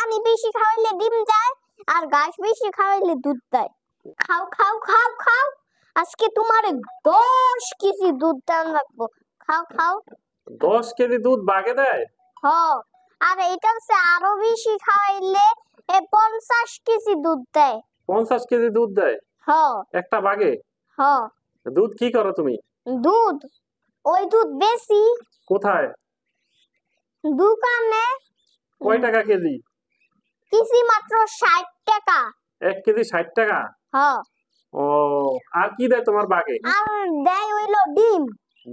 পানি বেশি খাওয়াইলে ডিম যায় আর ঘাস বেশি খাওয়াইলে দুধ দেয়। খাও খাও খাও খাও, আজকে তোমার 10 কেজি দুধ দাম রাখবো। খাও খাও। 10 কেজি দুধ বাগে দেয়? হ, আর এটা হচ্ছে আরো বেশি খাওয়াইলে 50 কেজি দুধ দেয়। 50 কেজি দুধ দেয় হ একটা বাগে? হ। দুধ কি করো তুমি? দুধ, ওই দুধ বেশি। কোথায়? দোকানে। কয় টাকা কেজি? কেজি মাত্র 60 টাকা। 1 কেজি 60 টাকা? হ। ও, আর কি দেয় তোমার বাগে? আর দেয় হইলো ডিম।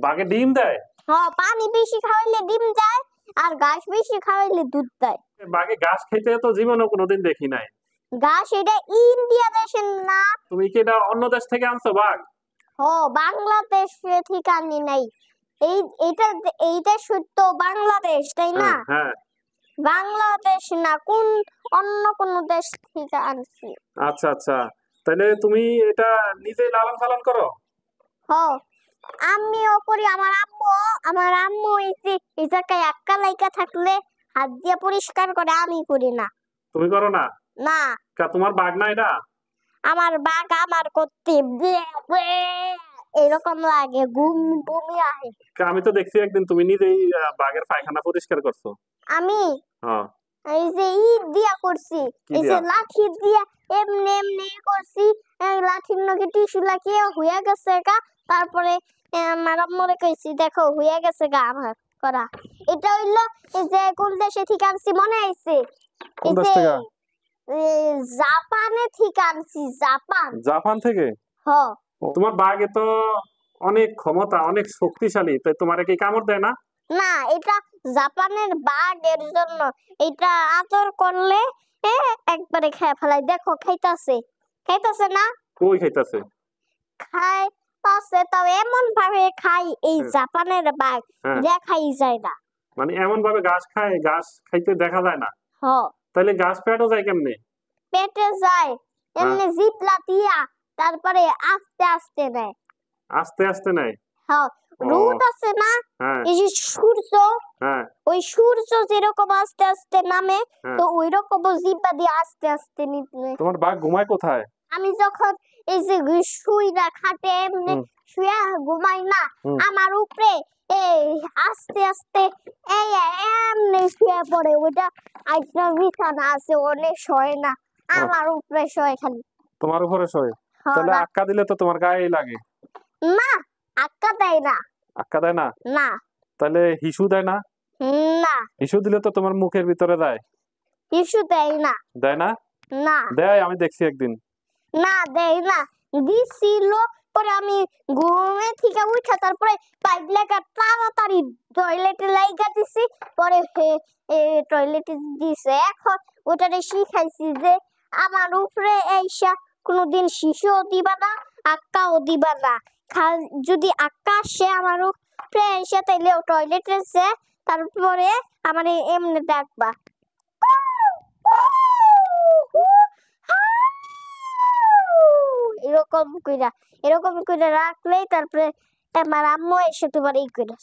বাগে ডিম দেয়? হ, পানি বেশি খাওয়াইলে ডিম যায় আর ঘাস বেশি খাওয়াইলে দুধ দেয়। বাগে ঘাস খাইতে তো জীবনেও কোনোদিন দেখি নাই। ঘাস এটা ইন্ডিয়া দেশের না। তুমি কি এটা অন্য দেশ থেকে আনছো বাঘ? হ, বাংলাদেশ থেকে আনি নাই। এইটা সত্য বাংলাদেশ, তাই না? হ্যাঁ। বাংলাদেশ না, অন্য কোন দেশ থেকে আনছি। আচ্ছা আচ্ছা, তাহলে তুমি এটা নিজেই লালন পালন করো? হ, আমিও করি। আমার আম্মু এই জায়গায় আক্কা লাইকা থাকলে হাত দিয়ে পরিষ্কার করে, আমি করি না। তুমি করো না? না। তোমার বাঘ না এটা? আমার বাঘ আমার করতে এরকম লাগে, বমি আসে। আমি তো দেখছি একদিন তুমি নিজেই বাঘের পায়খানা পরিষ্কার করছো। আমি হ্যাঁ। এই যে ইট দিয়া করছি, এই যে লাঠি দিয়া এমনি এমনি করছি, এই লাঠির নগে টিস্যু লাগিয়ে হয়ে গেছে গা। তারপরে আমার আম্মুরে কইছি, দেখো হয়ে গেছে গা আমার করা। এটা হইলো এই যে কোন দেশে থেকে আনছি মনে আইছে? কোন দেশ থেকে? জাপানে থেকে আনছি। জাপান থেকে? হ। তোমার বাঘে তো অনেক ক্ষমতা, অনেক শক্তিশালী, তাই তোমার কি কামড় দেয় না? না, এটা জাপানের বাঘ, এর জন্য এটা আদর করলে একবারে খেয়ে ফেলাই। দেখো খাইতাছে না? কই খাইতাছে? খাইতাছে, তাও এমন ভাবে খাই এই জাপানের বাঘ দেখাই যায় না। মানে এমন ভাবে ঘাস খায়, ঘাস খাইতে দেখা যায় না? হ। তাহলে ঘাস পেটও যায় কেমনে? পেটে যায় এমনি জিভ লাতিয়া, তারপরে আস্তে আস্তে নেয়। আস্তে আস্তে নেয়? হ্যাঁ, রোদ আছে না, এই যে সূর্য, ওই সূর্য যেরকম আস্তে আস্তে নামে, তো ওই রকম জিহ্বা দিয়ে আস্তে আস্তে নিতে। তোমার বাঘ ঘুমায় কোথায়? আমি যখন এই যে শুই না, খাটে এমনি শুয়া ঘুমাই না, আমার উপরে এই আস্তে আস্তে এই এমনি শুয়ে পড়ে। ওইটা একটা বিছানা আছে, অনেক শোয় না, আমার উপরে শোয় খালি। তোমার উপরে শোয়? তাহলে আক্কা দিলে তো তোমার গায়ে লাগে। না, আক্কা দেয় না। আক্কা দেয় না? না। তাহলে হিসু দেয় না? না। হিসু দিলে তো তোমার মুখের ভিতরে দেয়। হিসু দেয় না। দেয় না? না। দেয়, আমি দেখছি একদিন। না, দেয় না। দিছিল, পরে আমি ঘুমে থেকে উঠে তারপরে পাইপ লাগা তাড়াতাড়ি টয়লেটে লাইগা দিছি, পরে টয়লেটে দিছে। এখন ওটারে শিখাইছি যে আমার উপরে এইসা কোনোদিন শিশুও দিবা না, আক্কাও দিবা না। যদি আক্কা আসে আমার উপরে এসে, তাইলে টয়লেটে যে তারপরে আমার এমনি ডাকবা, এরকম কইরা রাখলেই তারপরে আমার আম্মু এসে তোমার এই কইরা।